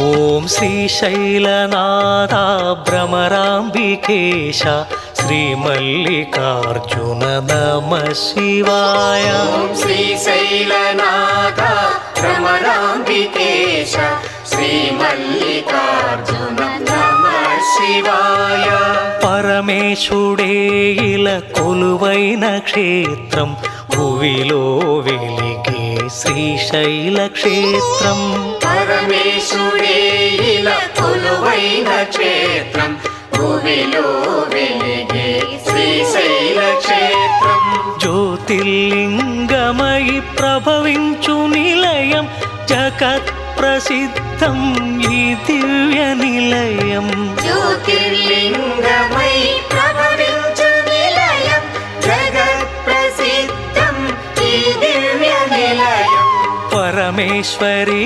ఓం శ్రీశైలనాథ భ్రమరాంబికేశ శ్రీ మల్లికార్జున నమః శివాయ. ఓం శ్రీశైలనాథ భ్రమరాంబికేశ శ్రీ మల్లికార్జున నమః శివాయ. పరమేశుడే ఇల కొలువైన క్షేత్రం భువిలో వెలిగే శ్రీశైల క్షేత్రం. పరమేశుడే ఇలా కొలువైన క్షేత్రం భూమిలో వెలిగే శ్రీశైల క్షేత్రం. జ్యోతిర్లింగమయి ప్రభవించు నిలయం జగత్ ప్రసిద్ధం ఈ దివ్య నిలయం. జ్యోతిర్లింగమై ప్రభవించు నిలయం జగత్ ప్రసిద్ధం ఈ దివ్య నిలయం. పరమేశ్వరి